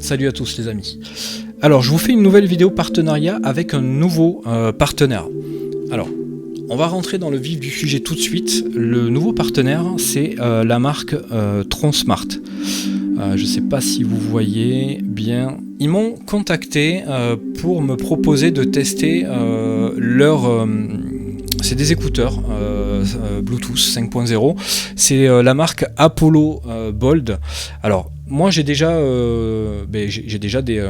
Salut à tous les amis. Alors je vous fais une nouvelle vidéo partenariat avec un nouveau partenaire. Alors on va rentrer dans le vif du sujet tout de suite. Le nouveau partenaire c'est la marque Tronsmart. Je ne sais pas si vous voyez bien. Ils m'ont contacté pour me proposer de tester leur... c'est des écouteurs Bluetooth 5.0. C'est la marque Apollo Bold. Alors moi j'ai déjà des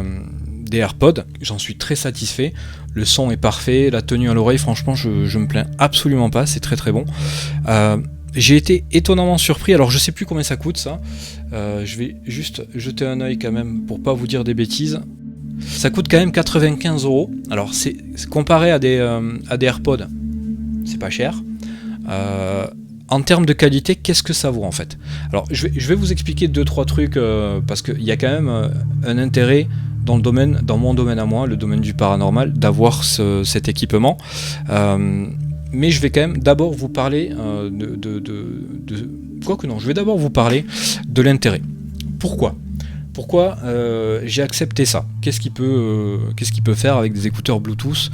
AirPods, j'en suis très satisfait. Le son est parfait, la tenue à l'oreille, franchement je me plains absolument pas, c'est très très bon. J'ai été étonnamment surpris, alors je sais plus combien ça coûte ça. Je vais juste jeter un œil quand même pour pas vous dire des bêtises. Ça coûte quand même 95 €. Alors c'est comparé à des AirPods, c'est pas cher. En termes de qualité, qu'est-ce que ça vaut en fait? Alors je vais vous expliquer 2-3 trucs parce qu'il y a quand même un intérêt dans mon domaine à moi, le domaine du paranormal, d'avoir cet équipement. Mais je vais quand même d'abord vous parler je vais d'abord vous parler de l'intérêt. Pourquoi j'ai accepté ça? Qu'est-ce qu'il peut faire avec des écouteurs Bluetooth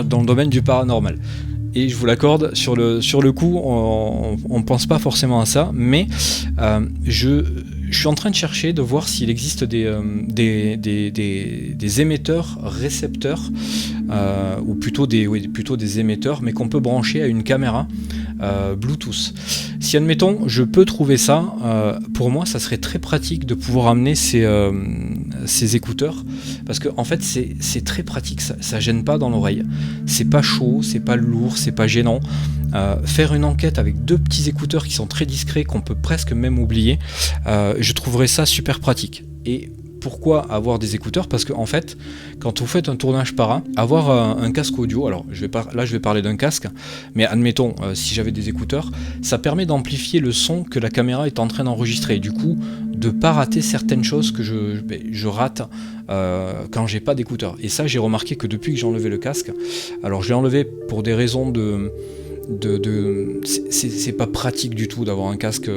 dans le domaine du paranormal? Et je vous l'accorde, sur le coup, on pense pas forcément à ça, mais je suis en train de chercher, de voir s'il existe des émetteurs récepteurs, ou plutôt des émetteurs, mais qu'on peut brancher à une caméra Bluetooth. Si admettons, je peux trouver ça, pour moi, ça serait très pratique de pouvoir amener ces écouteurs, parce que en fait, c'est très pratique, ça gêne pas dans l'oreille, c'est pas chaud, c'est pas lourd, c'est pas gênant. Faire une enquête avec 2 petits écouteurs qui sont très discrets, qu'on peut presque même oublier, je trouverais ça super pratique. Et pourquoi avoir des écouteurs? Parce que en fait, quand vous faites un tournage para, avoir un casque audio, alors je vais parler d'un casque, mais admettons, si j'avais des écouteurs, ça permet d'amplifier le son que la caméra est en train d'enregistrer, et du coup de pas rater certaines choses que je rate quand j'ai pas d'écouteurs. Et ça, j'ai remarqué que depuis que j'ai enlevé le casque, alors je l'ai enlevé pour des raisons c'est pas pratique du tout d'avoir un casque,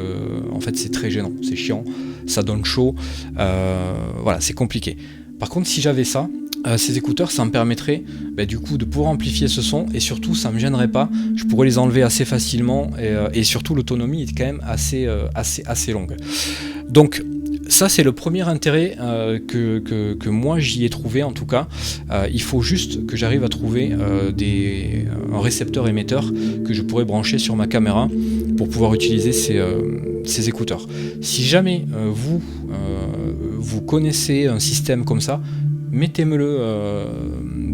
en fait c'est très gênant, c'est chiant, ça donne chaud, voilà, c'est compliqué. Par contre, si j'avais ça, ces écouteurs, ça me permettrait du coup de pouvoir amplifier ce son, et surtout ça me gênerait pas, je pourrais les enlever assez facilement, et surtout l'autonomie est quand même assez longue. Donc ça, c'est le premier intérêt que moi j'y ai trouvé en tout cas. Il faut juste que j'arrive à trouver un récepteur émetteur que je pourrais brancher sur ma caméra pour pouvoir utiliser ces écouteurs. Si jamais vous connaissez un système comme ça, mettez-me-le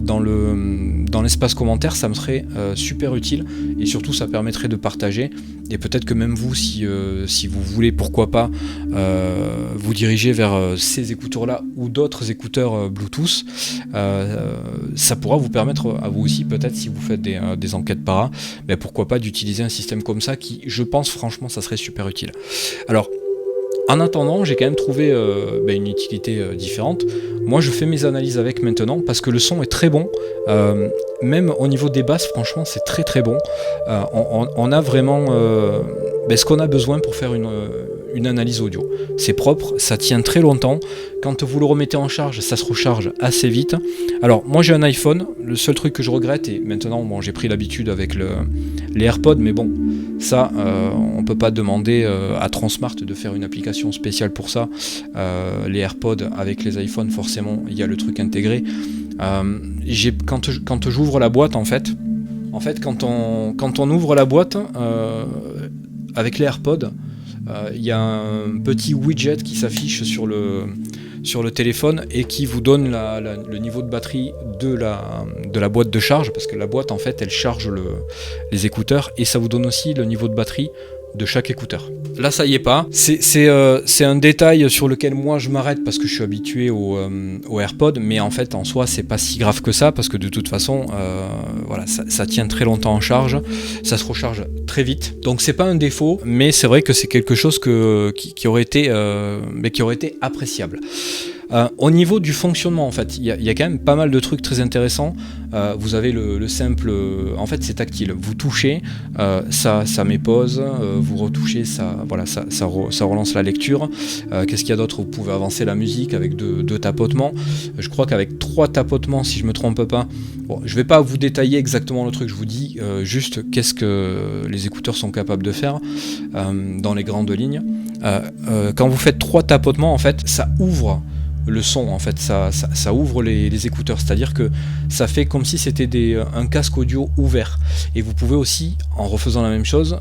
dans l'espace commentaire, ça me serait super utile, et surtout ça permettrait de partager, et peut-être que même vous, si vous voulez, pourquoi pas vous diriger vers ces écouteurs là ou d'autres écouteurs Bluetooth, ça pourra vous permettre à vous aussi, peut-être si vous faites des enquêtes para, pourquoi pas d'utiliser un système comme ça qui, je pense franchement, ça serait super utile. Alors en attendant, j'ai quand même trouvé une utilité différente. Moi, je fais mes analyses avec maintenant parce que le son est très bon. Même au niveau des basses, franchement, c'est très très bon. On a vraiment ce qu'on a besoin pour faire une analyse audio. C'est propre, ça tient très longtemps. Quand vous le remettez en charge, ça se recharge assez vite. Alors, moi j'ai un iPhone. Le seul truc que je regrette, et maintenant j'ai pris l'habitude avec les AirPods, mais bon, ça, on peut pas demander à Tronsmart de faire une application spéciale pour ça. Les AirPods avec les iPhones, forcément, il y a le truc intégré. Quand j'ouvre la boîte, en fait, quand on ouvre la boîte avec les AirPods, il y a un petit widget qui s'affiche sur le téléphone et qui vous donne le niveau de batterie de la boîte de charge, parce que la boîte en fait elle charge les écouteurs, et ça vous donne aussi le niveau de batterie de chaque écouteur. Là ça y est pas, c'est un détail sur lequel moi je m'arrête parce que je suis habitué au AirPod, mais en fait en soi c'est pas si grave que ça, parce que de toute façon voilà, ça tient très longtemps en charge, ça se recharge très vite, donc c'est pas un défaut, mais c'est vrai que c'est quelque chose qui aurait été appréciable. Au niveau du fonctionnement, en fait, il y a quand même pas mal de trucs très intéressants. Vous avez le simple, en fait c'est tactile, vous touchez, ça met pause, vous retouchez, ça relance la lecture. Qu'est-ce qu'il y a d'autre? Vous pouvez avancer la musique avec deux tapotements. Je crois qu'avec 3 tapotements, si je me trompe pas, bon, je vais pas vous détailler exactement le truc, je vous dis juste qu'est-ce que les écouteurs sont capables de faire dans les grandes lignes. Quand vous faites 3 tapotements, en fait, ça ouvre le son, en fait, ça ouvre les écouteurs, c'est-à-dire que ça fait comme si c'était un casque audio ouvert. Et vous pouvez aussi, en refaisant la même chose,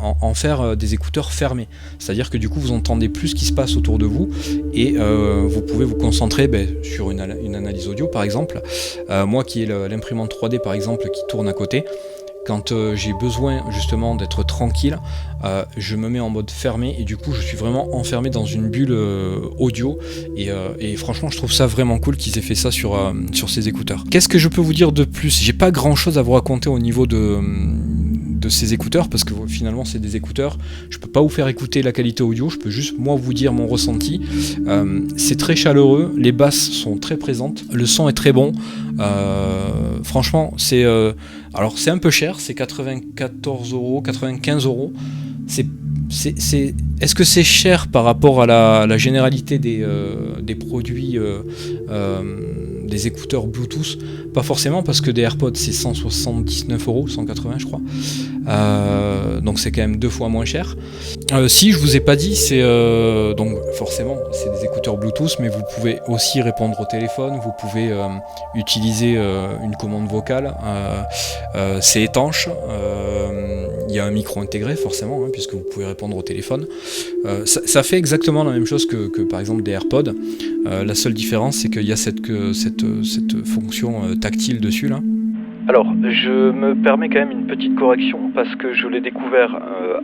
en faire des écouteurs fermés. C'est-à-dire que du coup, vous entendez plus ce qui se passe autour de vous et vous pouvez vous concentrer sur une analyse audio, par exemple. Moi qui ai l'imprimante 3D, par exemple, qui tourne à côté, quand j'ai besoin justement d'être tranquille, je me mets en mode fermé et du coup je suis vraiment enfermé dans une bulle audio et franchement je trouve ça vraiment cool qu'ils aient fait ça sur ces écouteurs. Qu'est-ce que je peux vous dire de plus? J'ai pas grand chose à vous raconter au niveau de ces écouteurs parce que finalement c'est des écouteurs, je peux pas vous faire écouter la qualité audio, je peux juste moi vous dire mon ressenti. C'est très chaleureux, les basses sont très présentes, le son est très bon, franchement c'est alors c'est un peu cher, c'est 94 €, 95 €. Est-ce que c'est cher par rapport à la généralité des produits, des écouteurs Bluetooth? Pas forcément, parce que des AirPods c'est 179 €, 180 je crois. Donc c'est quand même 2 fois moins cher. Si je vous ai pas dit, c'est donc forcément c'est des écouteurs Bluetooth, mais vous pouvez aussi répondre au téléphone, vous pouvez utiliser une commande vocale, c'est étanche, il y a un micro intégré forcément, hein, puisque vous pouvez répondre au téléphone. Ça fait exactement la même chose que par exemple des AirPods. La seule différence c'est qu'il y a cette fonction tactile dessus là. Alors, je me permets quand même une petite correction parce que je l'ai découvert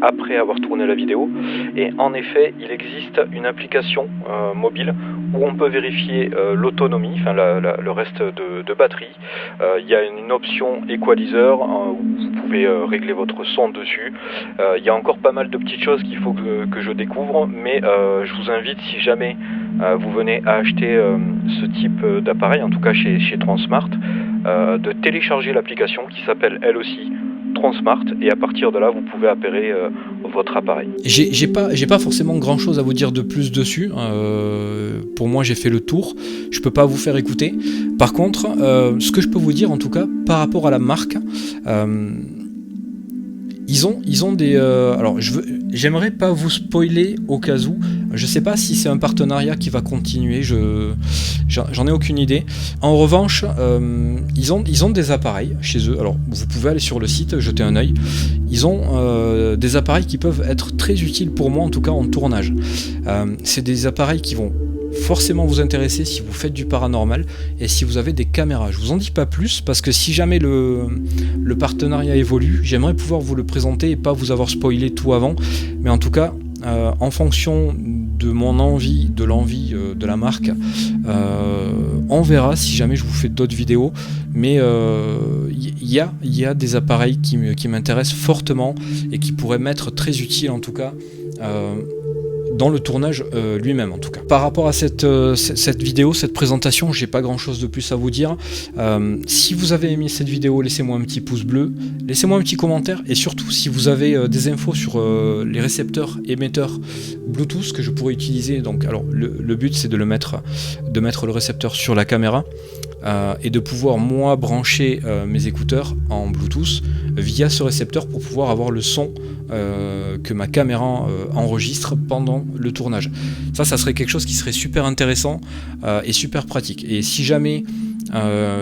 après avoir tourné la vidéo. Et en effet, il existe une application mobile où on peut vérifier l'autonomie, enfin le reste de batterie. Il y a une option Equalizer où vous pouvez régler votre son dessus. Il y a encore pas mal de petites choses qu'il faut que je découvre, mais je vous invite, si jamais vous venez à acheter ce type d'appareil, en tout cas chez Transmart, de télécharger l'application qui s'appelle elle aussi Transmart, et à partir de là vous pouvez appairer votre appareil. J'ai pas forcément grand chose à vous dire de plus dessus, pour moi j'ai fait le tour, je peux pas vous faire écouter. Par contre ce que je peux vous dire en tout cas par rapport à la marque, ils ont des... alors j'aimerais pas vous spoiler au cas où, je sais pas si c'est un partenariat qui va continuer, j'en ai aucune idée. En revanche, ils ont des appareils chez eux, alors vous pouvez aller sur le site, jeter un œil. Ils ont des appareils qui peuvent être très utiles pour moi, en tout cas en tournage. C'est des appareils qui vont forcément vous intéresser si vous faites du paranormal et si vous avez des caméras. Je vous en dis pas plus parce que si jamais le partenariat évolue, j'aimerais pouvoir vous le présenter et pas vous avoir spoilé tout avant, mais en tout cas en fonction de mon envie, de l'envie de la marque, on verra si jamais je vous fais d'autres vidéos, mais il y a des appareils qui m'intéressent fortement et qui pourraient m'être très utiles en tout cas dans le tournage lui-même en tout cas. Par rapport à cette vidéo, cette présentation, j'ai pas grand chose de plus à vous dire. Si vous avez aimé cette vidéo, laissez-moi un petit pouce bleu, laissez-moi un petit commentaire, et surtout si vous avez des infos sur les récepteurs émetteurs Bluetooth que je pourrais utiliser. Donc alors le but c'est de mettre le récepteur sur la caméra et de pouvoir moi brancher mes écouteurs en Bluetooth via ce récepteur pour pouvoir avoir le son que ma caméra enregistre pendant le tournage. Ça serait quelque chose qui serait super intéressant et super pratique. Et si jamais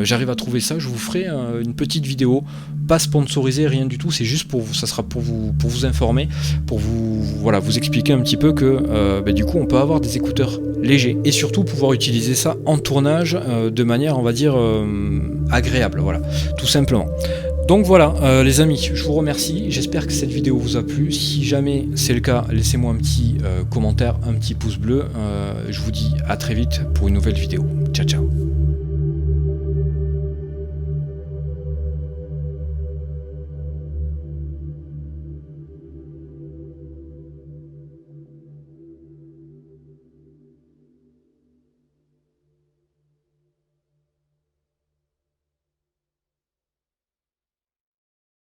j'arrive à trouver ça, je vous ferai une petite vidéo, pas sponsorisée, rien du tout, c'est juste pour vous, ça sera pour vous informer, pour vous expliquer un petit peu que du coup on peut avoir des écouteurs légers et surtout pouvoir utiliser ça en tournage de manière, on va dire, agréable, voilà, tout simplement. Donc voilà les amis, je vous remercie, j'espère que cette vidéo vous a plu. Si jamais c'est le cas, laissez-moi un petit commentaire, un petit pouce bleu. Je vous dis à très vite pour une nouvelle vidéo. Ciao ciao.